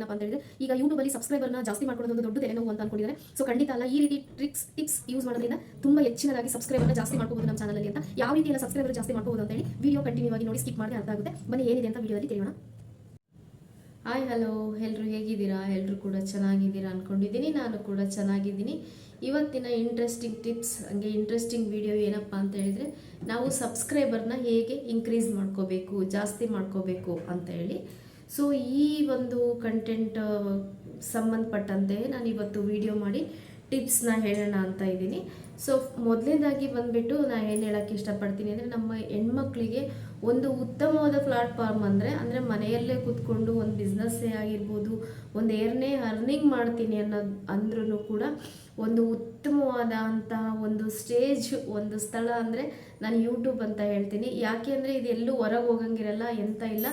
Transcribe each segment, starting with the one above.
ಏನಪ್ಪ ಅಂತ ಹೇಳಿದ್ರೆ ಈಗ ಯೂಟ್ಯೂಬ್ ಅಲ್ಲಿ ಸಬ್ಸ್ಕ್ರೈಬರ್ನ ಜಾಸ್ತಿ ಮಾಡ್ಕೊಳ್ಳೋದು ಒಂದು ದೊಡ್ಡ ತಲೆನೋವು ಅಂತ ಅನ್ಕೊಂಡಿದ್ದಾರೆ. ಸೊ ಖಂಡಿತ ಅಲ್ಲ, ಈ ರೀತಿ ಟಿಪ್ಸ್ ಯೂಸ್ ಮಾಡೋದ್ರಿಂದ ತುಂಬಾ ಹೆಚ್ಚಿನದಾಗಿ ಸಬ್ಸ್ಕ್ರೈಬರ್ನ ಜಾಸ್ತಿ ಮಾಡ್ಕೋಬಹುದು ನಮ್ಮ ಚಾನಲ್ ಅಲ್ಲಿ ಅಂತ. ಯಾವ ರೀತಿ ಎಲ್ಲ ಸಬ್ಸ್ಕ್ರೈಬರ್ ಜಾಸ್ತಿ ಮಾಡ್ಕೋಬಹುದು ಅಂತ ಹೇಳಿ ವಿಡಿಯೋ ಕಂಟಿನ್ಯೂ ಆಗಿ ನೋಡಿ, ಸ್ಕಿಪ್ ಮಾಡಿ ಅರ್ಥ ಆಗುತ್ತೆ. ಬನ್ನಿ ಏನಿದೆ ಅಂತ ವಿಡಿಯೋದಲ್ಲಿ ತಿಳಿಯೋಣ. ಹಾಯ್ ಹಲೋ ಎಲ್ಲರೂ ಹೇಗಿದ್ದೀರಾ? ಎಲ್ಲರೂ ಕೂಡ ಚೆನ್ನಾಗಿದ್ದೀರಾ ಅಂದ್ಕೊಂಡಿದ್ದೀನಿ. ನಾನು ಕೂಡ ಚೆನ್ನಾಗಿದ್ದೀನಿ. ಇವತ್ತಿನ ಇಂಟ್ರೆಸ್ಟಿಂಗ್ ಟಿಪ್ಸ್ ಹಂಗೆ ಇಂಟ್ರೆಸ್ಟಿಂಗ್ ವಿಡಿಯೋ ಏನಪ್ಪ ಅಂತ ಹೇಳಿದರೆ, ನಾವು ಸಬ್ಸ್ಕ್ರೈಬರ್ನ ಹೇಗೆ ಇನ್ಕ್ರೀಸ್ ಮಾಡ್ಕೋಬೇಕು, ಜಾಸ್ತಿ ಮಾಡ್ಕೋಬೇಕು ಅಂತ ಹೇಳಿ. ಸೊ ಈ ಒಂದು ಕಂಟೆಂಟ್ ಸಂಬಂಧಪಟ್ಟಂತೆ ನಾನು ಇವತ್ತು ವಿಡಿಯೋ ಮಾಡಿ ಟಿಪ್ಸ್ನ ಹೇಳೋಣ ಅಂತ ಇದ್ದೀನಿ. ಸೊ ಮೊದಲನೇದಾಗಿ ಬಂದುಬಿಟ್ಟು ನಾನು ಏನು ಹೇಳೋಕ್ಕೆ ಇಷ್ಟಪಡ್ತೀನಿ ಅಂದರೆ, ನಮ್ಮ ಹೆಣ್ಮಕ್ಳಿಗೆ ಒಂದು ಉತ್ತಮವಾದ ಪ್ಲಾಟ್ಫಾರ್ಮ್ ಅಂದರೆ ಮನೆಯಲ್ಲೇ ಕೂತ್ಕೊಂಡು ಒಂದು ಬಿಸ್ನೆಸ್ಸೇ ಆಗಿರ್ಬೋದು, ಒಂದು ಏರ್ನೇ ಅರ್ನಿಂಗ್ ಮಾಡ್ತೀನಿ ಅಂದ್ರೂ ಕೂಡ ಒಂದು ಉತ್ತಮವಾದಂತಹ ಒಂದು ಸ್ಟೇಜ್, ಒಂದು ಸ್ಥಳ ಅಂದರೆ ನಾನು ಯೂಟ್ಯೂಬ್ ಅಂತ ಹೇಳ್ತೀನಿ. ಯಾಕೆ ಅಂದರೆ ಇದು ಎಲ್ಲೂ ಹೊರಗೆ ಹೋಗಂಗಿರಲ್ಲ, ಎಂತ ಇಲ್ಲ.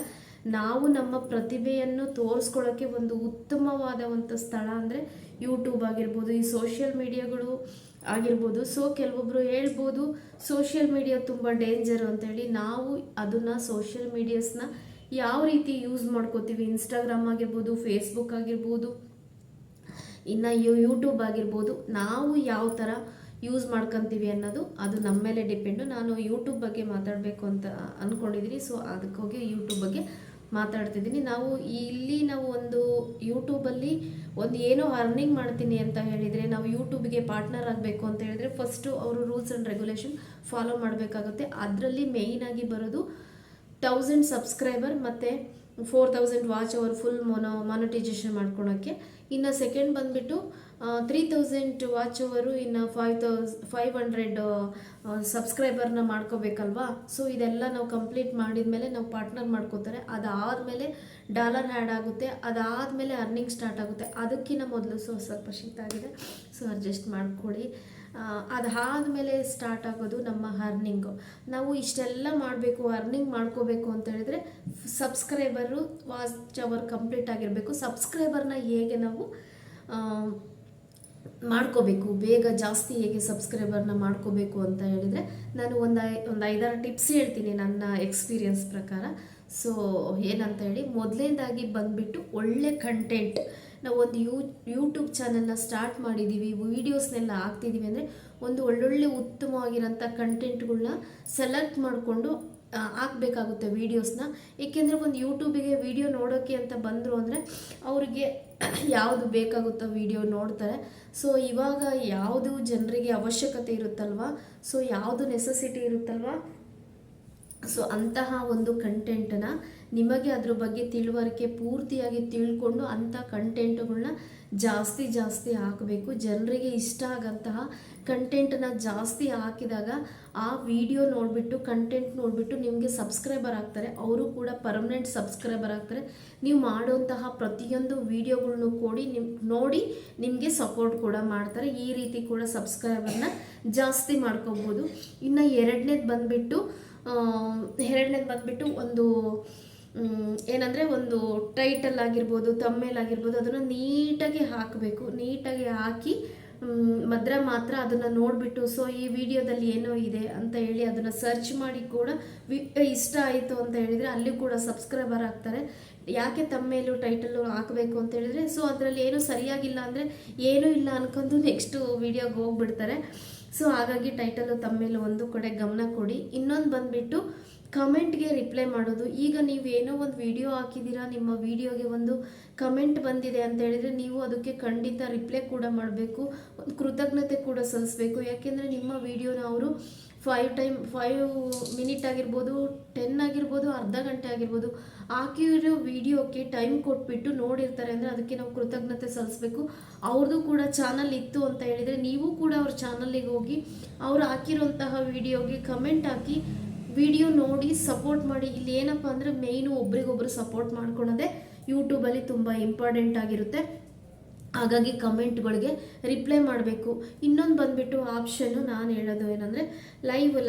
ನಾವು ನಮ್ಮ ಪ್ರತಿಭೆಯನ್ನು ತೋರಿಸ್ಕೊಳ್ಳೋಕ್ಕೆ ಒಂದು ಉತ್ತಮವಾದ ಒಂದು ಸ್ಥಳ ಅಂದರೆ ಯೂಟ್ಯೂಬ್ ಆಗಿರ್ಬೋದು, ಈ ಸೋಷಿಯಲ್ ಮೀಡಿಯಾಗಳು ಆಗಿರ್ಬೋದು. ಸೊ ಕೆಲವೊಬ್ಬರು ಹೇಳ್ಬೋದು ಸೋಷಿಯಲ್ ಮೀಡಿಯಾ ತುಂಬ ಡೇಂಜರು ಅಂತೇಳಿ. ನಾವು ಅದನ್ನು ಸೋಷಿಯಲ್ ಮೀಡಿಯಾಸ್ನ ಯಾವ ರೀತಿ ಯೂಸ್ ಮಾಡ್ಕೋತೀವಿ, ಇನ್ಸ್ಟಾಗ್ರಾಮ್ ಆಗಿರ್ಬೋದು, ಫೇಸ್ಬುಕ್ ಆಗಿರ್ಬೋದು, ಇನ್ನು ಯೂಟ್ಯೂಬ್ ಆಗಿರ್ಬೋದು, ನಾವು ಯಾವ ಥರ ಯೂಸ್ ಮಾಡ್ಕೊತೀವಿ ಅನ್ನೋದು ಅದು ನಮ್ಮ ಮೇಲೆ ಡಿಪೆಂಡು. ನಾನು ಯೂಟ್ಯೂಬ್ ಬಗ್ಗೆ ಮಾತಾಡಬೇಕು ಅಂತ ಅಂದ್ಕೊಂಡಿದ್ದೀನಿ. ಸೊ ಅದಕ್ಕೋಗಿ ಯೂಟ್ಯೂಬ್ ಬಗ್ಗೆ ಮಾತಾಡ್ತಿದ್ದೀನಿ. ನಾವು ಒಂದು ಯೂಟ್ಯೂಬಲ್ಲಿ ಒಂದು ಏನೋ ಅರ್ನಿಂಗ್ ಮಾಡ್ತೀನಿ ಅಂತ ಹೇಳಿದರೆ, ನಾವು ಯೂಟ್ಯೂಬ್ಗೆ ಪಾರ್ಟ್ನರ್ ಆಗಬೇಕು ಅಂತ ಹೇಳಿದರೆ ಫಸ್ಟು ಅವರು ರೂಲ್ಸ್ ಆ್ಯಂಡ್ ರೆಗ್ಯುಲೇಷನ್ ಫಾಲೋ ಮಾಡಬೇಕಾಗುತ್ತೆ. ಅದರಲ್ಲಿ ಮೇಯ್ನಾಗಿ ಬರೋದು 1000 ಸಬ್ಸ್ಕ್ರೈಬರ್ ಮತ್ತು 4000 ವಾಚ್ ಅವರ್ ಫುಲ್ ಮಾನಿಟೈಸೇಷನ್ ಮಾಡ್ಕೊಳೋಕ್ಕೆ. ಇನ್ನು ಸೆಕೆಂಡ್ ಬಂದುಬಿಟ್ಟು 3000 ವಾಚ್ ಅವರು, ಇನ್ನು 500 ಸಬ್ಸ್ಕ್ರೈಬರ್ನ ಮಾಡ್ಕೋಬೇಕಲ್ವಾ. ಸೊ ಇದೆಲ್ಲ ನಾವು ಕಂಪ್ಲೀಟ್ ಮಾಡಿದ ಮೇಲೆ ನಾವು ಪಾರ್ಟ್ನರ್ ಮಾಡ್ಕೋತಾರೆ. ಅದಾದಮೇಲೆ ಡಾಲರ್ ಆ್ಯಡ್ ಆಗುತ್ತೆ, ಅದಾದಮೇಲೆ ಅರ್ನಿಂಗ್ ಸ್ಟಾರ್ಟ್ ಆಗುತ್ತೆ. ಅದಕ್ಕಿಂತ ಮೊದಲು ಸ್ವಲ್ಪ ಶೀತ ಆಗಿದೆ, ಸೊ ಅಡ್ಜಸ್ಟ್ ಮಾಡ್ಕೊಳ್ಳಿ. ಅದಾದಮೇಲೆ ಸ್ಟಾರ್ಟ್ ಆಗೋದು ನಮ್ಮ ಅರ್ನಿಂಗು. ನಾವು ಇಷ್ಟೆಲ್ಲ ಮಾಡಬೇಕು, ಅರ್ನಿಂಗ್ ಮಾಡ್ಕೋಬೇಕು ಅಂತ ಹೇಳಿದ್ರೆ ಸಬ್ಸ್ಕ್ರೈಬರು ವಾಚ್ ಅವರ್ ಕಂಪ್ಲೀಟ್ ಆಗಿರಬೇಕು. ಸಬ್ಸ್ಕ್ರೈಬರ್ನ ಹೇಗೆ ನಾವು ಮಾಡ್ಕೋಬೇಕು, ಬೇಗ ಜಾಸ್ತಿ ಹೇಗೆ ಸಬ್ಸ್ಕ್ರೈಬರ್ನ ಮಾಡ್ಕೋಬೇಕು ಅಂತ ಹೇಳಿದರೆ, ನಾನು ಒಂದು 5-6 ಟಿಪ್ಸ್ ಹೇಳ್ತೀನಿ ನನ್ನ ಎಕ್ಸ್ಪೀರಿಯನ್ಸ್ ಪ್ರಕಾರ. ಸೊ ಏನಂತ ಹೇಳಿ, ಮೊದಲನೇದಾಗಿ ಬಂದುಬಿಟ್ಟು ಒಳ್ಳೆ ಕಂಟೆಂಟ್. ನಾವು ಒಂದು ಯೂಟ್ಯೂಬ್ ಚಾನಲ್ನ ಸ್ಟಾರ್ಟ್ ಮಾಡಿದ್ದೀವಿ, ವೀಡಿಯೋಸ್ನೆಲ್ಲ ಹಾಕ್ತಿದ್ದೀವಿ ಅಂದರೆ ಒಂದು ಒಳ್ಳೊಳ್ಳೆ ಉತ್ತಮವಾಗಿರೋಂಥ ಕಂಟೆಂಟ್ಗಳನ್ನ ಸೆಲೆಕ್ಟ್ ಮಾಡಿಕೊಂಡು ಹಾಕಬೇಕಾಗುತ್ತೆ ವೀಡಿಯೋಸ್ನ. ಏಕೆಂದರೆ ಒಂದು ಯೂಟ್ಯೂಬಿಗೆ ವೀಡಿಯೋ ನೋಡೋಕ್ಕೆ ಅಂತ ಬಂದರು ಅಂದರೆ ಅವ್ರಿಗೆ ಯಾವುದು ಬೇಕಾಗುತ್ತೋ ವೀಡಿಯೋ ನೋಡ್ತಾರೆ. ಸೊ ಇವಾಗ ಯಾವುದು ಜನರಿಗೆ ಅವಶ್ಯಕತೆ ಇರುತ್ತಲ್ವ, ಸೊ ಯಾವುದು ನೆಸೆಸಿಟಿ ಇರುತ್ತಲ್ವ, ಸೊ ಅಂತಹ ಒಂದು ಕಂಟೆಂಟನ್ನು ನಿಮಗೆ ಅದ್ರ ಬಗ್ಗೆ ತಿಳುವಳಿಕೆ ಪೂರ್ತಿಯಾಗಿ ತಿಳ್ಕೊಂಡು ಅಂಥ ಕಂಟೆಂಟ್ಗಳನ್ನ ಜಾಸ್ತಿ ಹಾಕಬೇಕು. ಜನರಿಗೆ ಇಷ್ಟ ಆಗೋಂತಹ ಕಂಟೆಂಟನ್ನು ಜಾಸ್ತಿ ಹಾಕಿದಾಗ ಆ ವಿಡಿಯೋ ನೋಡಿಬಿಟ್ಟು, ಕಂಟೆಂಟ್ ನೋಡಿಬಿಟ್ಟು ನಿಮಗೆ ಸಬ್ಸ್ಕ್ರೈಬರ್ ಆಗ್ತಾರೆ. ಅವರು ಕೂಡ ಪರ್ಮನೆಂಟ್ ಸಬ್ಸ್ಕ್ರೈಬರ್ ಆಗ್ತಾರೆ. ನೀವು ಮಾಡುವಂತಹ ಪ್ರತಿಯೊಂದು ವಿಡಿಯೋಗಳ್ನು ನೋಡಿ ನಿಮಗೆ ಸಪೋರ್ಟ್ ಕೂಡ ಮಾಡ್ತಾರೆ. ಈ ರೀತಿ ಕೂಡ ಸಬ್ಸ್ಕ್ರೈಬರ್ನ ಜಾಸ್ತಿ ಮಾಡ್ಕೊಬೋದು. ಇನ್ನು ಎರಡನೇದು ಬಂದುಬಿಟ್ಟು ಒಂದು ಏನಂದರೆ, ಒಂದು ಟೈಟಲ್ ಆಗಿರ್ಬೋದು, ಥಂಬ್ನೇಲ್ ಆಗಿರ್ಬೋದು, ಅದನ್ನು ನೀಟಾಗಿ ಹಾಕಬೇಕು. ನೀಟಾಗಿ ಹಾಕಿ ಮಾತ್ರ ಅದನ್ನು ನೋಡಿಬಿಟ್ಟು, ಸೊ ಈ ವಿಡಿಯೋದಲ್ಲಿ ಏನೋ ಇದೆ ಅಂತ ಹೇಳಿ ಅದನ್ನು ಸರ್ಚ್ ಮಾಡಿ ಕೂಡ ಇಷ್ಟ ಆಯಿತು ಅಂತ ಹೇಳಿದರೆ ಅಲ್ಲಿ ಕೂಡ ಸಬ್ಸ್ಕ್ರೈಬರ್ ಆಗ್ತಾರೆ. ಯಾಕೆ ಥಂಬ್ನೇಲು ಟೈಟಲ್ಲು ಹಾಕಬೇಕು ಅಂತ ಹೇಳಿದರೆ, ಸೊ ಅದರಲ್ಲಿ ಏನೂ ಸರಿಯಾಗಿಲ್ಲ ಅಂದರೆ ಏನೂ ಇಲ್ಲ ಅನ್ಕೊಂಡು ನೆಕ್ಸ್ಟು ವಿಡಿಯೋಗೆ ಹೋಗ್ಬಿಡ್ತಾರೆ. ಸೊ ಹಾಗಾಗಿ ಟೈಟಲು ಥಂಬ್ನೇಲು ಒಂದು ಕಡೆ ಗಮನ ಕೊಡಿ. ಇನ್ನೊಂದು ಬಂದುಬಿಟ್ಟು ಕಮೆಂಟ್ಗೆ ರಿಪ್ಲೈ ಮಾಡೋದು. ಈಗ ನೀವೇನೋ ಒಂದು ವಿಡಿಯೋ ಹಾಕಿದ್ದೀರಾ, ನಿಮ್ಮ ವಿಡಿಯೋಗೆ ಒಂದು ಕಮೆಂಟ್ ಬಂದಿದೆ ಅಂತ ಹೇಳಿದರೆ ನೀವು ಅದಕ್ಕೆ ಖಂಡಿತ ರಿಪ್ಲೈ ಕೂಡ ಮಾಡಬೇಕು, ಒಂದು ಕೃತಜ್ಞತೆ ಕೂಡ ಸಲ್ಲಿಸಬೇಕು. ಯಾಕೆಂದರೆ ನಿಮ್ಮ ವಿಡಿಯೋನ ಅವರು 5 ಮಿನಿಟ್ ಆಗಿರ್ಬೋದು, 10 ಆಗಿರ್ಬೋದು, ಅರ್ಧ ಗಂಟೆ ಆಗಿರ್ಬೋದು ಹಾಕಿರೋ ವಿಡಿಯೋಕ್ಕೆ ಟೈಮ್ ಕೊಟ್ಬಿಟ್ಟು ನೋಡಿರ್ತಾರೆ ಅಂದರೆ ಅದಕ್ಕೆ ನಾವು ಕೃತಜ್ಞತೆ ಸಲ್ಲಿಸಬೇಕು. ಅವ್ರದ್ದು ಕೂಡ ಚಾನಲ್ ಇತ್ತು ಅಂತ ಹೇಳಿದರೆ ನೀವು ಕೂಡ ಅವ್ರ ಚಾನಲ್ಲಿಗೆ ಹೋಗಿ ಅವ್ರು ಹಾಕಿರೋಂತಹ ವಿಡಿಯೋಗೆ ಕಮೆಂಟ್ ಹಾಕಿ ವಿಡಿಯೋ ನೋಡಿ ಸಪೋರ್ಟ್ ಮಾಡಿ. ಇಲ್ಲಿ ಏನಪ್ಪ ಅಂದರೆ ಮೇಯ್ನು ಒಬ್ರಿಗೊಬ್ರು ಸಪೋರ್ಟ್ ಮಾಡ್ಕೊಳೋದೇ ಯೂಟ್ಯೂಬಲ್ಲಿ ತುಂಬ ಇಂಪಾರ್ಟೆಂಟ್ ಆಗಿರುತ್ತೆ. ಹಾಗಾಗಿ ಕಮೆಂಟ್ಗಳಿಗೆ ರಿಪ್ಲೈ ಮಾಡಬೇಕು. ಇನ್ನೊಂದು ಬಂದುಬಿಟ್ಟು ಆಪ್ಷನ್ನು ನಾನು ಹೇಳೋದು ಏನಂದರೆ,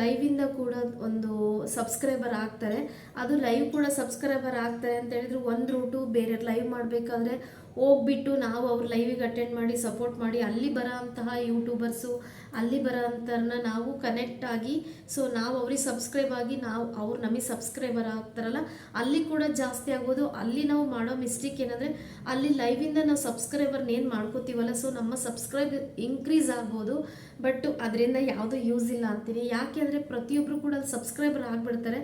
ಲೈವಿಂದ ಕೂಡ ಒಂದು ಸಬ್ಸ್ಕ್ರೈಬರ್ ಆಗ್ತಾರೆ. ಅದು ಲೈವ್ ಕೂಡ ಸಬ್ಸ್ಕ್ರೈಬರ್ ಆಗ್ತಾರೆ ಅಂತ ಹೇಳಿದ್ರು ಒಂದು ರೂಟು. ಬೇರೆ ಲೈವ್ ಮಾಡಬೇಕಾದ್ರೆ ಹೋಗ್ಬಿಟ್ಟು ನಾವು ಅವ್ರ ಲೈವಿಗೆ ಅಟೆಂಡ್ ಮಾಡಿ ಸಪೋರ್ಟ್ ಮಾಡಿ ಅಲ್ಲಿ ಬರೋ ಅಂತಹ ಯೂಟ್ಯೂಬರ್ಸು ಅಲ್ಲಿ ಬರೋ ಅಂಥವ್ರನ್ನ ನಾವು ಕನೆಕ್ಟ್ ಆಗಿ ಸೊ ನಾವು ಅವ್ರಿಗೆ ಸಬ್ಸ್ಕ್ರೈಬ್ ಆಗಿ ನಾವು ಅವ್ರು ನಮಗೆ ಸಬ್ಸ್ಕ್ರೈಬರ್ ಆಗ್ತಾರಲ್ಲ ಅಲ್ಲಿ ಕೂಡ ಜಾಸ್ತಿ ಆಗ್ಬೋದು. ಅಲ್ಲಿ ನಾವು ಮಾಡೋ ಮಿಸ್ಟೇಕ್ ಏನಂದರೆ ಅಲ್ಲಿ ಲೈವಿಂದ ನಾವು ಸಬ್ಸ್ಕ್ರೈಬರ್ನೇನು ಮಾಡ್ಕೋತೀವಲ್ಲ ಸೊ ನಮ್ಮ ಸಬ್ಸ್ಕ್ರೈಬ್ ಇನ್ಕ್ರೀಸ್ ಆಗ್ಬೋದು. ಬಟ್ ಅದರಿಂದ ಯಾವುದೂ ಯೂಸ್ ಇಲ್ಲ ಅಂತೀನಿ. ಯಾಕೆ ಅಂದರೆ ಪ್ರತಿಯೊಬ್ಬರು ಕೂಡ ಅಲ್ಲಿ ಸಬ್ಸ್ಕ್ರೈಬರ್ ಆಗಿಬಿಡ್ತಾರೆ.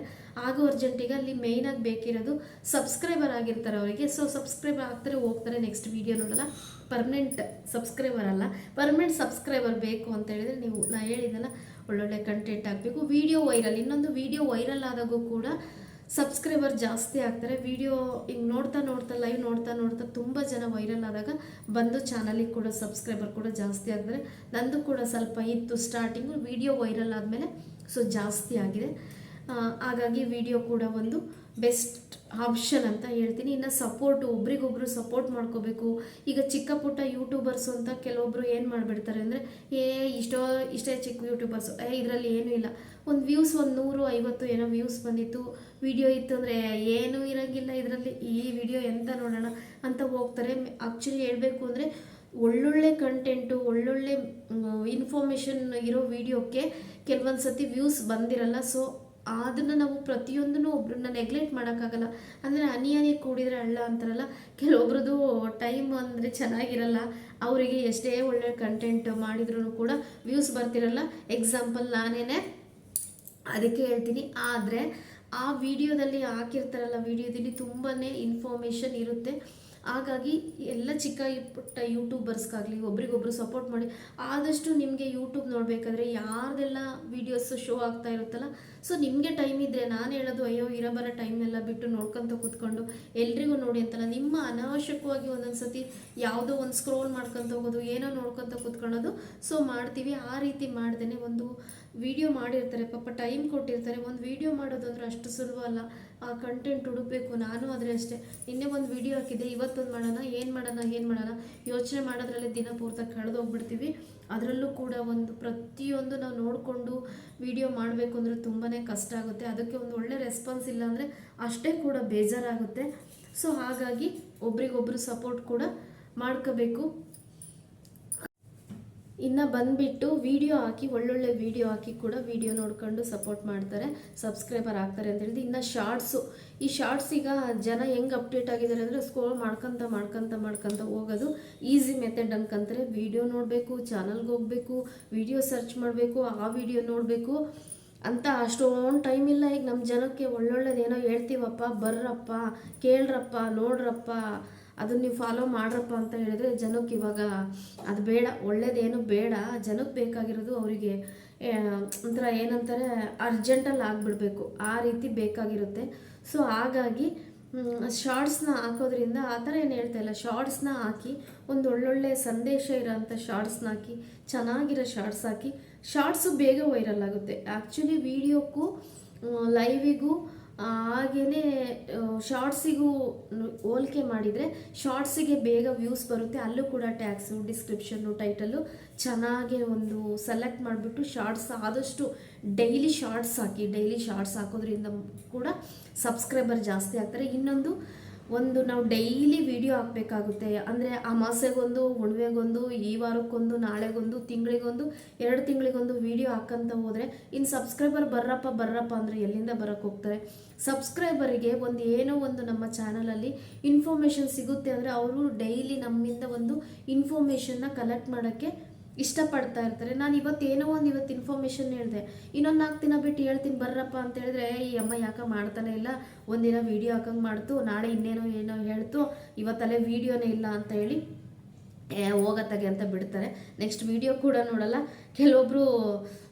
ಆಗೋ ಅರ್ಜೆಂಟಿಗೆ ಅಲ್ಲಿ ಮೇಯ್ನಾಗಿ ಬೇಕಿರೋದು ಸಬ್ಸ್ಕ್ರೈಬರ್ ಆಗಿರ್ತಾರೆ ಅವರಿಗೆ. ಸೊ ಸಬ್ಸ್ಕ್ರೈಬರ್ ಆಗ್ತಾರೆ, ಹೋಗ್ತಾರೆ, ನೆಕ್ಸ್ಟ್ ವೀಡಿಯೋ ನೋಡಲ್ಲ. ಪರ್ಮನೆಂಟ್ ಸಬ್ಸ್ಕ್ರೈಬರ್ ಅಲ್ಲ, ಪರ್ಮನೆಂಟ್ ಸಬ್ಸ್ಕ್ರೈಬರ್ ಬೇಕು ಅಂತ ಹೇಳಿದರೆ ನೀವು ನಾ ಹೇಳಿದ್ದೆಲ್ಲ ಒಳ್ಳೊಳ್ಳೆ ಕಂಟೆಂಟ್ ಆಗಬೇಕು. ವಿಡಿಯೋ ವೈರಲ್, ಇನ್ನೊಂದು ವಿಡಿಯೋ ವೈರಲ್ ಆದಾಗೂ ಕೂಡ ಸಬ್ಸ್ಕ್ರೈಬರ್ ಜಾಸ್ತಿ ಆಗ್ತಾರೆ. ವಿಡಿಯೋ ಹಿಂಗೆ ನೋಡ್ತಾ ನೋಡ್ತಾ ಲೈವ್ ನೋಡ್ತಾ ನೋಡ್ತಾ ತುಂಬ ಜನ ವೈರಲ್ ಆದಾಗ ಬಂದು ಚಾನಲಿಗೆ ಕೂಡ ಸಬ್ಸ್ಕ್ರೈಬರ್ ಕೂಡ ಜಾಸ್ತಿ ಆಗ್ತಾರೆ. ನಂದು ಕೂಡ ಸ್ವಲ್ಪ ಇತ್ತು ಸ್ಟಾರ್ಟಿಂಗು, ವಿಡಿಯೋ ವೈರಲ್ ಆದಮೇಲೆ ಸೊ ಜಾಸ್ತಿ ಆಗಿದೆ. ಹಾಗಾಗಿ ವಿಡಿಯೋ ಕೂಡ ಒಂದು ಬೆಸ್ಟ್ ಆಪ್ಷನ್ ಅಂತ ಹೇಳ್ತೀನಿ. ಇನ್ನು ಸಪೋರ್ಟು, ಒಬ್ರಿಗೊಬ್ರು ಸಪೋರ್ಟ್ ಮಾಡ್ಕೋಬೇಕು. ಈಗ ಚಿಕ್ಕ ಪುಟ್ಟ ಯೂಟ್ಯೂಬರ್ಸು ಅಂತ ಕೆಲವೊಬ್ರು ಏನು ಮಾಡಿಬಿಡ್ತಾರೆ ಅಂದರೆ ಇಷ್ಟೇ ಚಿಕ್ಕ ಯೂಟ್ಯೂಬರ್ಸು ಇದರಲ್ಲಿ ಏನೂ ಇಲ್ಲ, ಒಂದು ವ್ಯೂಸ್ ಒಂದು 150 ಏನೋ ವ್ಯೂಸ್ ಬಂದಿತ್ತು, ವಿಡಿಯೋ ಇತ್ತು ಅಂದರೆ ಏನೂ ಇರೋಂಗಿಲ್ಲ ಇದರಲ್ಲಿ, ಈ ವಿಡಿಯೋ ಎಂತ ನೋಡೋಣ ಅಂತ ಹೋಗ್ತಾರೆ. ಆ್ಯಕ್ಚುಲಿ ಹೇಳಬೇಕು ಅಂದರೆ ಒಳ್ಳೊಳ್ಳೆ ಕಂಟೆಂಟು, ಒಳ್ಳೊಳ್ಳೆ ಇನ್ಫಾರ್ಮೇಷನ್ ಇರೋ ವಿಡಿಯೋಕ್ಕೆ ಕೆಲವೊಂದು ಸತಿ ವ್ಯೂಸ್ ಬಂದಿರಲ್ಲ. ಸೊ ಅದನ್ನು ನಾವು ಪ್ರತಿಯೊಂದನ್ನು ಒಬ್ರನ್ನ ನೆಗ್ಲೆಕ್ಟ್ ಮಾಡೋಕ್ಕಾಗಲ್ಲ. ಅಂದರೆ ಹನಿ ಕೂಡಿದರೆ ಹಳ್ಳ ಅಂತಾರಲ್ಲ, ಕೆಲವೊಬ್ರದ್ದು ಟೈಮ್ ಅಂದರೆ ಚೆನ್ನಾಗಿರಲ್ಲ. ಅವರಿಗೆ ಎಷ್ಟೇ ಒಳ್ಳೆ ಕಂಟೆಂಟ್ ಮಾಡಿದ್ರೂ ಕೂಡ ವ್ಯೂಸ್ ಬರ್ತಿರಲ್ಲ. ಎಕ್ಸಾಂಪಲ್ ನಾನೇನೆ ಅದಕ್ಕೆ ಹೇಳ್ತೀನಿ. ಆದರೆ ಆ ವಿಡಿಯೋದಲ್ಲಿ ಹಾಕಿರ್ತಾರಲ್ಲ, ವಿಡಿಯೋದಲ್ಲಿ ತುಂಬಾ ಇನ್ಫಾರ್ಮೇಷನ್ ಇರುತ್ತೆ. ಹಾಗಾಗಿ ಎಲ್ಲ ಚಿಕ್ಕ ಪುಟ್ಟ ಯೂಟ್ಯೂಬರ್ಸ್ಗಾಗಲಿ ಒಬ್ರಿಗೊಬ್ರು ಸಪೋರ್ಟ್ ಮಾಡಿ. ಆದಷ್ಟು ನಿಮಗೆ ಯೂಟ್ಯೂಬ್ ನೋಡಬೇಕಾದ್ರೆ ಯಾರ್ದೆಲ್ಲ ವೀಡಿಯೋಸ್ ಶೋ ಆಗ್ತಾ ಇರುತ್ತಲ್ಲ, ಸೊ ನಿಮಗೆ ಟೈಮ್ ಇದ್ದರೆ, ನಾನು ಹೇಳೋದು ಅಯ್ಯೋ ಇರೋಬರೋ ಟೈಮ್ನೆಲ್ಲ ಬಿಟ್ಟು ನೋಡ್ಕೊತ ಕೂತ್ಕೊಂಡು ಎಲ್ರಿಗೂ ನೋಡಿ ಅಂತಲ್ಲ, ನಿಮ್ಮ ಅನಾವಶ್ಯಕವಾಗಿ ಒಂದೊಂದು ಸತಿ ಯಾವುದೋ ಒಂದು ಸ್ಕ್ರೋಲ್ ಮಾಡ್ಕೊತ ಹೋಗೋದು, ಏನೋ ನೋಡ್ಕೊತ ಕೂತ್ಕೊಳ್ಳೋದು ಸೊ ಮಾಡ್ತೀವಿ. ಆ ರೀತಿ ಮಾಡ್ದೇ ಒಂದು ವಿಡಿಯೋ ಮಾಡಿರ್ತಾರೆ, ಪಾಪ ಟೈಮ್ ಕೊಟ್ಟಿರ್ತಾರೆ. ಒಂದು ವಿಡಿಯೋ ಮಾಡೋದು ಅಂದರೆ ಅಷ್ಟು ಸುಲಭ ಅಲ್ಲ. ಆ ಕಂಟೆಂಟ್ ಹುಡುಕಬೇಕು. ನಾನು ಆದರೆ ಅಷ್ಟೇ, ನಿನ್ನೆ ಒಂದು ವಿಡಿಯೋ ಹಾಕಿದ್ದೆ, ಇವತ್ತೊಂದು ಮಾಡೋಣ, ಏನು ಮಾಡೋಣ ಯೋಚನೆ ಮಾಡೋದ್ರಲ್ಲೇ ದಿನ ಪೂರ್ತಿ ಕಳೆದೋಗ್ಬಿಡ್ತೀವಿ. ಅದರಲ್ಲೂ ಕೂಡ ಒಂದು ಪ್ರತಿಯೊಂದು ನಾವು ನೋಡಿಕೊಂಡು ವಿಡಿಯೋ ಮಾಡಬೇಕು ಅಂದರೆ ತುಂಬಾ ಕಷ್ಟ ಆಗುತ್ತೆ. ಅದಕ್ಕೆ ಒಂದು ಒಳ್ಳೆ ರೆಸ್ಪಾನ್ಸ್ ಇಲ್ಲ ಅಂದರೆ ಅಷ್ಟೇ ಕೂಡ ಬೇಜಾರಾಗುತ್ತೆ. ಸೊ ಹಾಗಾಗಿ ಒಬ್ರಿಗೊಬ್ರು ಸಪೋರ್ಟ್ ಕೂಡ ಮಾಡ್ಕೋಬೇಕು. ಇನ್ನು ಬಂದುಬಿಟ್ಟು ವಿಡಿಯೋ ಹಾಕಿ, ಒಳ್ಳೊಳ್ಳೆ ವಿಡಿಯೋ ಹಾಕಿ ಕೂಡ ವಿಡಿಯೋ ನೋಡ್ಕೊಂಡು ಸಪೋರ್ಟ್ ಮಾಡ್ತಾರೆ, ಸಬ್ಸ್ಕ್ರೈಬರ್ ಆಗ್ತಾರೆ ಅಂತ ಹೇಳಿದ್ದು. ಇನ್ನು ಶಾರ್ಟ್ಸು, ಈ ಶಾರ್ಟ್ಸ್ ಈಗ ಜನ ಹೆಂಗೆ ಅಪ್ಡೇಟ್ ಆಗಿದ್ದಾರೆ ಅಂದರೆ ಸ್ಕ್ರೋಲ್ ಮಾಡ್ಕೊತ ಹೋಗೋದು ಈಸಿ ಮೆಥಡ್ ಅನ್ಕೊಂತಾರೆ. ವಿಡಿಯೋ ನೋಡಬೇಕು, ಚಾನಲ್ಗೆ ಹೋಗಬೇಕು, ವಿಡಿಯೋ ಸರ್ಚ್ ಮಾಡಬೇಕು, ಆ ವಿಡಿಯೋ ನೋಡಬೇಕು ಅಂತ ಅಷ್ಟೊಂದು ಟೈಮ್ ಇಲ್ಲ ಈಗ ನಮ್ಮ ಜನಕ್ಕೆ. ಒಳ್ಳೊಳ್ಳೆದೇನೋ ಹೇಳ್ತೀವಪ್ಪ, ಬರ್ರಪ್ಪ, ಕೇಳ್ರಪ್ಪ, ನೋಡ್ರಪ್ಪ, ಅದನ್ನು ನೀವು ಫಾಲೋ ಮಾಡ್ರಪ್ಪ ಅಂತ ಹೇಳಿದ್ರೆ ಜನಕ್ಕೆ ಇವಾಗ ಅದು ಬೇಡ, ಒಳ್ಳೇದೇನು ಬೇಡ. ಜನಕ್ಕೆ ಬೇಕಾಗಿರೋದು ಅವರಿಗೆ ಒಂಥರ ಏನಂತಾರೆ ಅರ್ಜೆಂಟಲ್ಲಿ ಆಗಿಬಿಡ್ಬೇಕು, ಆ ರೀತಿ ಬೇಕಾಗಿರುತ್ತೆ. ಸೊ ಹಾಗಾಗಿ ಶಾರ್ಟ್ಸ್ನ ಹಾಕೋದ್ರಿಂದ ಆ ಥರ ಏನು ಹೇಳ್ತಾ ಇಲ್ಲ, ಶಾರ್ಟ್ಸ್ನ ಹಾಕಿ ಒಂದು ಒಳ್ಳೊಳ್ಳೆ ಸಂದೇಶ ಇರೋಂಥ ಶಾರ್ಟ್ಸ್ನ ಹಾಕಿ, ಚೆನ್ನಾಗಿರೋ ಶಾರ್ಟ್ಸ್ ಹಾಕಿ. ಶಾರ್ಟ್ಸು ಬೇಗ ವೈರಲ್ ಆಗುತ್ತೆ. ಆ್ಯಕ್ಚುಲಿ ವಿಡಿಯೋಕ್ಕೂ ಲೈವಿಗೂ ಹಾಗೆಯೇ ಶಾರ್ಟ್ಸಿಗೂ ಹೋಲಿಕೆ ಮಾಡಿದರೆ ಶಾರ್ಟ್ಸಿಗೆ ಬೇಗ ವ್ಯೂಸ್ ಬರುತ್ತೆ. ಅಲ್ಲೂ ಕೂಡ ಟ್ಯಾಗ್ಸು, ಡಿಸ್ಕ್ರಿಪ್ಷನ್ನು, ಟೈಟಲ್ಲು ಚೆನ್ನಾಗಿ ಒಂದು ಸೆಲೆಕ್ಟ್ ಮಾಡಿಬಿಟ್ಟು ಶಾರ್ಟ್ಸ್ ಆದಷ್ಟು ಡೈಲಿ ಶಾರ್ಟ್ಸ್ ಹಾಕಿ. ಡೈಲಿ ಶಾರ್ಟ್ಸ್ ಹಾಕೋದ್ರಿಂದ ಕೂಡ ಸಬ್ಸ್ಕ್ರೈಬರ್ ಜಾಸ್ತಿ ಆಗ್ತಾರೆ. ಇನ್ನೊಂದು ನಾವು ಡೈಲಿ ವಿಡಿಯೋ ಹಾಕಬೇಕಾಗುತ್ತೆ. ಅಂದರೆ ಅಮಾಸೆಗೊಂದು, ಹುಣ್ಣಿಮೆಗೊಂದು, ಈ ವಾರಕ್ಕೊಂದು, ನಾಳೆಗೊಂದು, ತಿಂಗಳಿಗೊಂದು, 2 ತಿಂಗಳಿಗೊಂದು ವಿಡಿಯೋ ಹಾಕಂತ ಹೋದರೆ ಇನ್ನು ಸಬ್ಸ್ಕ್ರೈಬರ್ ಬರ್ರಪ್ಪ ಅಂದರೆ ಎಲ್ಲಿಂದ ಬರೋಕ್ಕೆ ಹೋಗ್ತಾರೆ? ಸಬ್ಸ್ಕ್ರೈಬರಿಗೆ ಏನೋ ಒಂದು ನಮ್ಮ ಚಾನಲಲ್ಲಿ ಇನ್ಫಾರ್ಮೇಷನ್ ಸಿಗುತ್ತೆ ಅಂದರೆ ಅವರು ಡೈಲಿ ನಮ್ಮಿಂದ ಒಂದು ಇನ್ಫಾರ್ಮೇಷನ್ನ ಕಲೆಕ್ಟ್ ಮಾಡೋಕ್ಕೆ ಇಷ್ಟಪಡ್ತಾ ಇರ್ತಾರೆ. ನಾನು ಇವತ್ತು ಇನ್ಫಾರ್ಮೇಷನ್ ಹೇಳಿದೆ, ಇನ್ನೊಂದು 4 ದಿನ ಬಿಟ್ಟು ಹೇಳ್ತೀನಿ ಬರ್ರಪ್ಪ ಅಂತ ಹೇಳಿದ್ರೆ ಈ ಅಮ್ಮ ಯಾಕೆ ಮಾಡ್ತಾನೆ ಇಲ್ಲ, ಒಂದಿನ ವೀಡಿಯೋ ಹಾಕಂಗೆ ಮಾಡ್ತು, ನಾಳೆ ಏನೋ ಹೇಳ್ತು, ಇವತ್ತಲ್ಲೇ ವೀಡಿಯೋನೇ ಇಲ್ಲ ಅಂತ ಹೇಳಿ ಹೋಗತ್ತಾಗೆ ಅಂತ ಬಿಡ್ತಾರೆ. ನೆಕ್ಸ್ಟ್ ವೀಡಿಯೋ ಕೂಡ ನೋಡಲ್ಲ. ಕೆಲವೊಬ್ಬರು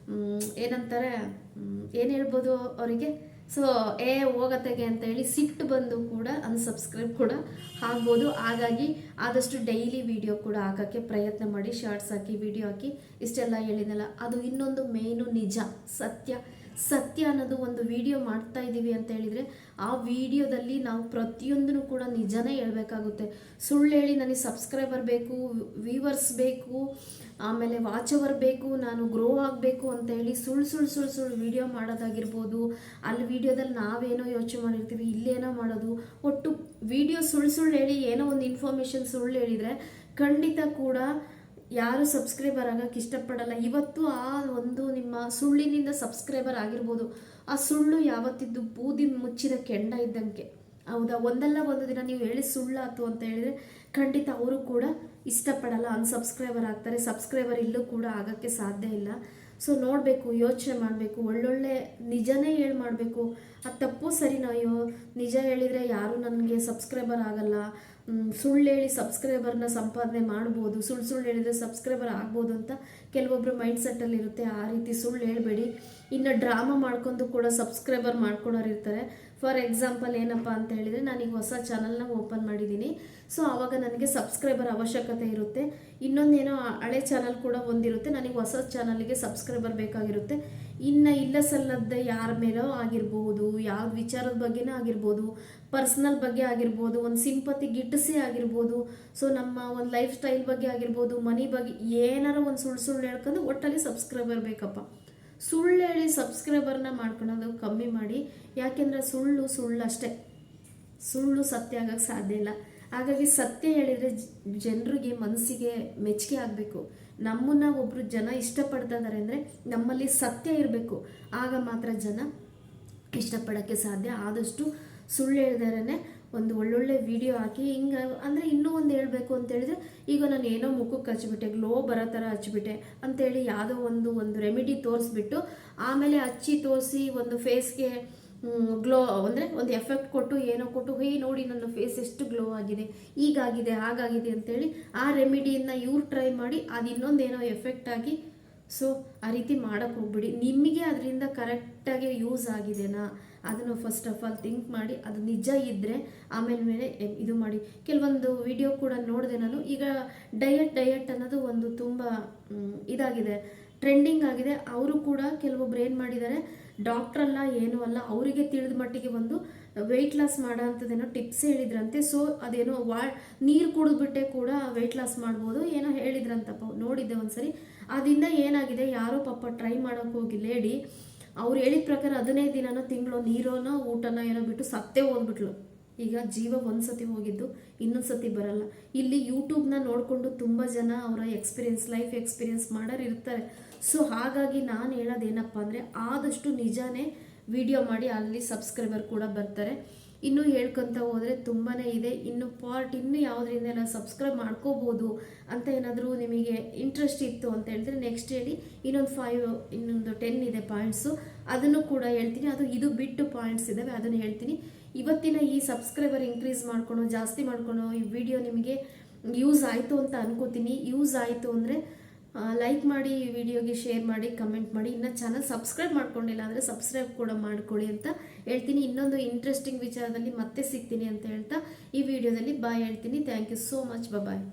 ಏನಂತಾರೆ, ಏನು ಹೇಳ್ಬೋದು ಅವರಿಗೆ, ಸೊ ಹೋಗತ್ತಾಗೆ ಅಂತ ಹೇಳಿ ಸಿಟ್ಟು ಬಂದು ಕೂಡ ಅನ್ಸಬ್ಸ್ಕ್ರೈಬ್ ಕೂಡ ಆಗ್ಬೋದು. ಹಾಗಾಗಿ ಆದಷ್ಟು ಡೈಲಿ ವಿಡಿಯೋ ಕೂಡ ಹಾಕೋಕ್ಕೆ ಪ್ರಯತ್ನ ಮಾಡಿ. ಶಾರ್ಟ್ಸ್ ಹಾಕಿ, ವಿಡಿಯೋ ಹಾಕಿ, ಇಷ್ಟೆಲ್ಲ ಹೇಳಿದ್ನಲ್ಲ, ಅದು ಇನ್ನೊಂದು ಮೇಯ್ನು ನಿಜ, ಸತ್ಯ ಅನ್ನೋದು. ಒಂದು ವಿಡಿಯೋ ಮಾಡ್ತಾ ಇದ್ದೀವಿ ಅಂತ ಹೇಳಿದರೆ ಆ ವಿಡಿಯೋದಲ್ಲಿ ನಾವು ಪ್ರತಿಯೊಂದನ್ನು ಕೂಡ ನಿಜನೇ ಹೇಳಬೇಕಾಗುತ್ತೆ. ಸುಳ್ಳು ಹೇಳಿ ನನಗೆ ಸಬ್ಸ್ಕ್ರೈಬರ್ ಬೇಕು, ವ್ಯೂವರ್ಸ್ ಬೇಕು, ಆಮೇಲೆ ವಾಚ್ ಅವರ್ ಬೇಕು, ನಾನು ಗ್ರೋ ಆಗಬೇಕು ಅಂತ ಹೇಳಿ ಸುಳ್ಳು ವಿಡಿಯೋ ಮಾಡೋದಾಗಿರ್ಬೋದು. ಅಲ್ಲಿ ವಿಡಿಯೋದಲ್ಲಿ ನಾವೇನೋ ಯೋಚನೆ ಮಾಡಿರ್ತೀವಿ, ಇಲ್ಲೇನೋ ಮಾಡೋದು, ಒಟ್ಟು ವಿಡಿಯೋ ಸುಳ್ಳು ಹೇಳಿ ಏನೋ ಒಂದು ಇನ್ಫಾರ್ಮೇಷನ್ ಸುಳ್ಳು ಹೇಳಿದರೆ ಖಂಡಿತ ಕೂಡ ಯಾರು ಸಬ್ಸ್ಕ್ರೈಬರ್ ಆಗೋಕ್ಕೆ ಇಷ್ಟಪಡಲ್ಲ. ಇವತ್ತು ಆ ಒಂದು ನಿಮ್ಮ ಸುಳ್ಳಿನಿಂದ ಸಬ್ಸ್ಕ್ರೈಬರ್ ಆಗಿರ್ಬೋದು. ಆ ಸುಳ್ಳು ಯಾವತ್ತಿದ್ದು ಬೂದಿ ಮುಚ್ಚಿದ ಕೆಂಡ ಇದ್ದಂಗೆ, ಹೌದಾ? ಒಂದಲ್ಲ ಒಂದು ದಿನ ನೀವು ಹೇಳಿ ಸುಳ್ಳಾತು ಅಂತ ಹೇಳಿದರೆ ಖಂಡಿತ ಅವರು ಕೂಡ ಇಷ್ಟಪಡಲ್ಲ, ಅನ್ಸಬ್ಸ್ಕ್ರೈಬರ್ ಆಗ್ತಾರೆ. ಸಬ್ಸ್ಕ್ರೈಬರ್ ಇಲ್ಲೂ ಕೂಡ ಆಗೋಕ್ಕೆ ಸಾಧ್ಯ ಇಲ್ಲ. ಸೊ ನೋಡಬೇಕು, ಯೋಚನೆ ಮಾಡಬೇಕು, ಒಳ್ಳೊಳ್ಳೆ ನಿಜನೇ ಹೇಳಿ ಮಾಡಬೇಕು. ಅದು ತಪ್ಪು ಸರಿನೋ, ಅಯ್ಯೋ ನಿಜ ಹೇಳಿದರೆ ಯಾರು ನನಗೆ ಸಬ್ಸ್ಕ್ರೈಬರ್ ಆಗಲ್ಲ, ಸುಳ್ಳು ಹೇಳಿ ಸಬ್ಸ್ಕ್ರೈಬರ್ನ ಸಂಪಾದನೆ ಮಾಡ್ಬೋದು, ಸುಳ್ಳು ಹೇಳಿದರೆ ಸಬ್ಸ್ಕ್ರೈಬರ್ ಆಗ್ಬೋದು ಅಂತ ಕೆಲವೊಬ್ಬರು ಮೈಂಡ್ ಸೆಟ್ಟಲ್ಲಿ ಇರುತ್ತೆ. ಆ ರೀತಿ ಸುಳ್ಳು ಹೇಳಬೇಡಿ. ಇನ್ನು ಡ್ರಾಮಾ ಮಾಡ್ಕೊಂಡು ಕೂಡ ಸಬ್ಸ್ಕ್ರೈಬರ್ ಮಾಡ್ಕೊಳೋರು ಇರ್ತಾರೆ. ಫಾರ್ ಎಕ್ಸಾಂಪಲ್ ಏನಪ್ಪ ಅಂತ ಹೇಳಿದರೆ, ನಾನೀಗ ಹೊಸ ಚಾನಲ್ನ ಓಪನ್ ಮಾಡಿದ್ದೀನಿ. ಸೊ ಆವಾಗ ನನಗೆ ಸಬ್ಸ್ಕ್ರೈಬರ್ ಅವಶ್ಯಕತೆ ಇರುತ್ತೆ. ಇನ್ನೊಂದೇನೋ ಹಳೆ ಚಾನಲ್ ಕೂಡ ಒಂದಿರುತ್ತೆ, ನನಗೆ ಹೊಸ ಚಾನಲ್ಗೆ ಸಬ್ಸ್ಕ್ರೈಬರ್ ಬೇಕಾಗಿರುತ್ತೆ. ಇನ್ನು ಇಲ್ಲ ಸಲ್ಲದ ಯಾರ ಮೇಲೋ ಆಗಿರ್ಬೋದು, ಯಾವ ವಿಚಾರದ ಬಗ್ಗೆನೇ ಆಗಿರ್ಬೋದು, ಪರ್ಸ್ನಲ್ ಬಗ್ಗೆ ಆಗಿರ್ಬೋದು, ಒಂದು ಸಿಂಪತಿ ಗಿಟ್ಟಿಸಿ ಆಗಿರ್ಬೋದು, ಸೊ ನಮ್ಮ ಒಂದು ಲೈಫ್ ಸ್ಟೈಲ್ ಬಗ್ಗೆ ಆಗಿರ್ಬೋದು, ಮನಿ ಬಗ್ಗೆ ಏನಾರ ಒಂದು ಸುಳ್ಳು ಹೇಳ್ಕೊಂಡು ಒಟ್ಟಲ್ಲಿ ಸಬ್ಸ್ಕ್ರೈಬರ್ ಬೇಕಪ್ಪ. ಸುಳ್ಳು ಹೇಳಿ ಸಬ್ಸ್ಕ್ರೈಬರ್ನ ಮಾಡ್ಕೊಳೋದು ಕಮ್ಮಿ ಮಾಡಿ. ಯಾಕೆಂದರೆ ಸುಳ್ಳು ಅಷ್ಟೇ, ಸುಳ್ಳು ಸತ್ಯ ಆಗೋಕ್ಕೆ ಸಾಧ್ಯ ಇಲ್ಲ. ಹಾಗಾಗಿ ಸತ್ಯ ಹೇಳಿದರೆ ಜನರಿಗೆ ಮನಸ್ಸಿಗೆ ಮೆಚ್ಚುಗೆ ಆಗಬೇಕು. ನಮ್ಮನ್ನು ಒಬ್ಬರು ಜನ ಇಷ್ಟಪಡ್ತಾ ಇದ್ದಾರೆ ಅಂದರೆ ನಮ್ಮಲ್ಲಿ ಸತ್ಯ ಇರಬೇಕು, ಆಗ ಮಾತ್ರ ಜನ ಇಷ್ಟಪಡೋಕ್ಕೆ ಸಾಧ್ಯ. ಆದಷ್ಟು ಸುಳ್ಳು ಹೇಳಿದಾರೇ ಒಂದು ಒಳ್ಳೊಳ್ಳೆ ವಿಡಿಯೋ ಹಾಕಿ ಹಿಂಗೆ ಅಂದರೆ ಇನ್ನೂ ಒಂದು ಹೇಳಬೇಕು ಅಂತ ಹೇಳಿದ್ರೆ, ಈಗ ನಾನು ಏನೋ ಮುಖಕ್ಕೆ ಹಚ್ಬಿಟ್ಟೆ, ಗ್ಲೋ ಬರೋ ಥರ ಹಚ್ಬಿಟ್ಟೆ ಅಂತೇಳಿ ಯಾವುದೋ ಒಂದು ರೆಮಿಡಿ ತೋರಿಸ್ಬಿಟ್ಟು ಆಮೇಲೆ ಹಚ್ಚಿ ತೋರಿಸಿ ಒಂದು ಫೇಸ್ಗೆ ಗ್ಲೋ ಅಂದರೆ ಒಂದು ಎಫೆಕ್ಟ್ ಕೊಟ್ಟು ಏನೋ ಕೊಟ್ಟು, ಹೇ ನೋಡಿ ನನ್ನ ಫೇಸ್ ಎಷ್ಟು ಗ್ಲೋ ಆಗಿದೆ, ಹೀಗಾಗಿದೆ ಹಾಗಾಗಿದೆ ಅಂತೇಳಿ ಆ ರೆಮಿಡಿಯನ್ನು ಇವ್ರು ಟ್ರೈ ಮಾಡಿ ಅದು ಇನ್ನೊಂದೇನೋ ಎಫೆಕ್ಟ್ ಆಗಿ, ಸೊ ಆ ರೀತಿ ಮಾಡೋಕ್ಕೆ ಹೋಗ್ಬಿಡಿ. ನಿಮಗೆ ಅದರಿಂದ ಕರೆಕ್ಟಾಗಿ ಯೂಸ್ ಆಗಿದೆನಾ ಅದನ್ನು ಫಸ್ಟ್ ಆಫ್ ಆಲ್ ಥಿಂಕ್ ಮಾಡಿ, ಅದು ನಿಜ ಇದ್ದರೆ ಆಮೇಲೆ ಇದು ಮಾಡಿ. ಕೆಲವೊಂದು ವಿಡಿಯೋ ಕೂಡ ನೋಡಿದೆ ನಾನು. ಈಗ ಡಯಟ್ ಅನ್ನೋದು ಒಂದು ತುಂಬ ಇದಾಗಿದೆ, ಟ್ರೆಂಡಿಂಗ್ ಆಗಿದೆ. ಅವರು ಕೂಡ ಕೆಲವೊಬ್ರು ಏನು ಮಾಡಿದ್ದಾರೆ, ಡಾಕ್ಟ್ರಲ್ಲ ಏನೂ ಅಲ್ಲ, ಅವರಿಗೆ ತಿಳಿದ ಮಟ್ಟಿಗೆ ಒಂದು ವೆಯ್ಟ್ ಲಾಸ್ ಮಾಡೋ ಅಂಥದ್ದೇನೋ ಟಿಪ್ಸ್ ಹೇಳಿದ್ರಂತೆ. ಸೊ ಅದೇನೋ ನೀರು ಕುಡಿದ್ಬಿಟ್ಟೆ ಕೂಡ ವೆಯ್ಟ್ ಲಾಸ್ ಮಾಡ್ಬೋದು ಏನೋ ಹೇಳಿದ್ರಂತಪ್ಪ, ನೋಡಿದ್ದೆ ಒಂದ್ಸರಿ. ಅದರಿಂದ ಏನಾಗಿದೆ, ಯಾರೋ ಪಾಪ ಟ್ರೈ ಮಾಡೋಕ್ಕೆ ಹೋಗಿ ಲೇಡಿ, ಅವ್ರು ಹೇಳಿದ ಪ್ರಕಾರ 15 ದಿನನೋ ತಿಂಗಳು ನೀರೋನೋ ಊಟನೋ ಏನೋ ಬಿಟ್ಟು ಸತ್ತೇ ಹೋಗ್ಬಿಟ್ಲು. ಈಗ ಜೀವ ಒಂದ್ಸತಿ ಹೋಗಿದ್ದು ಇನ್ನೊಂದು ಸತಿ ಬರಲ್ಲ. ಇಲ್ಲಿ ಯೂಟ್ಯೂಬ್ನ ನೋಡಿಕೊಂಡು ತುಂಬ ಜನ ಅವರ ಲೈಫ್ ಎಕ್ಸ್ಪೀರಿಯನ್ಸ್ ಮಾಡೋರು ಇರ್ತಾರೆ. ಸೊ ಹಾಗಾಗಿ ನಾನು ಹೇಳೋದೇನಪ್ಪ ಅಂದರೆ, ಆದಷ್ಟು ನಿಜಾನೇ ವಿಡಿಯೋ ಮಾಡಿ, ಅಲ್ಲಿ ಸಬ್ಸ್ಕ್ರೈಬರ್ ಕೂಡ ಬರ್ತಾರೆ. ಇನ್ನೂ ಹೇಳ್ಕೊತ ಹೋದರೆ ತುಂಬಾ ಇದೆ. ಇನ್ನೂ ಯಾವುದರಿಂದೆಲ್ಲ ಸಬ್ಸ್ಕ್ರೈಬ್ ಮಾಡ್ಕೋಬೋದು ಅಂತ ಏನಾದರೂ ನಿಮಗೆ ಇಂಟ್ರೆಸ್ಟ್ ಇತ್ತು ಅಂತ ಹೇಳಿದ್ರೆ ನೆಕ್ಸ್ಟ್ ಹೇಳಿ. ಇನ್ನೊಂದು 10 ಇದೆ ಪಾಯಿಂಟ್ಸು, ಅದನ್ನು ಕೂಡ ಹೇಳ್ತೀನಿ. ಇದು ಬಿಟ್ಟು ಪಾಯಿಂಟ್ಸ್ ಇದ್ದಾವೆ, ಅದನ್ನು ಹೇಳ್ತೀನಿ. ಇವತ್ತಿನ ಈ ಸಬ್ಸ್ಕ್ರೈಬರ್ ಇನ್ಕ್ರೀಸ್ ಮಾಡ್ಕೊಳೋ, ಜಾಸ್ತಿ ಮಾಡ್ಕೊಳೋ ಈ ವಿಡಿಯೋ ನಿಮಗೆ ಯೂಸ್ ಆಯಿತು ಅಂತ ಅನ್ಕೋತೀನಿ. ಯೂಸ್ ಆಯಿತು ಅಂದರೆ ಲೈಕ್ ಮಾಡಿ, ಈ ವಿಡಿಯೋಗೆ ಶೇರ್ ಮಾಡಿ, ಕಮೆಂಟ್ ಮಾಡಿ. ಇನ್ನು ಚಾನಲ್ ಸಬ್ಸ್ಕ್ರೈಬ್ ಮಾಡ್ಕೊಂಡಿಲ್ಲ ಅಂದರೆ ಸಬ್ಸ್ಕ್ರೈಬ್ ಕೂಡ ಮಾಡ್ಕೊಳ್ಳಿ ಅಂತ ಹೇಳ್ತೀನಿ. ಇನ್ನೊಂದು ಇಂಟ್ರೆಸ್ಟಿಂಗ್ ವಿಚಾರದಲ್ಲಿ ಮತ್ತೆ ಸಿಗ್ತೀನಿ ಅಂತ ಹೇಳ್ತಾ ಈ ವಿಡಿಯೋದಲ್ಲಿ ಬಾಯ್ ಹೇಳ್ತೀನಿ. Thank you so much. Bye.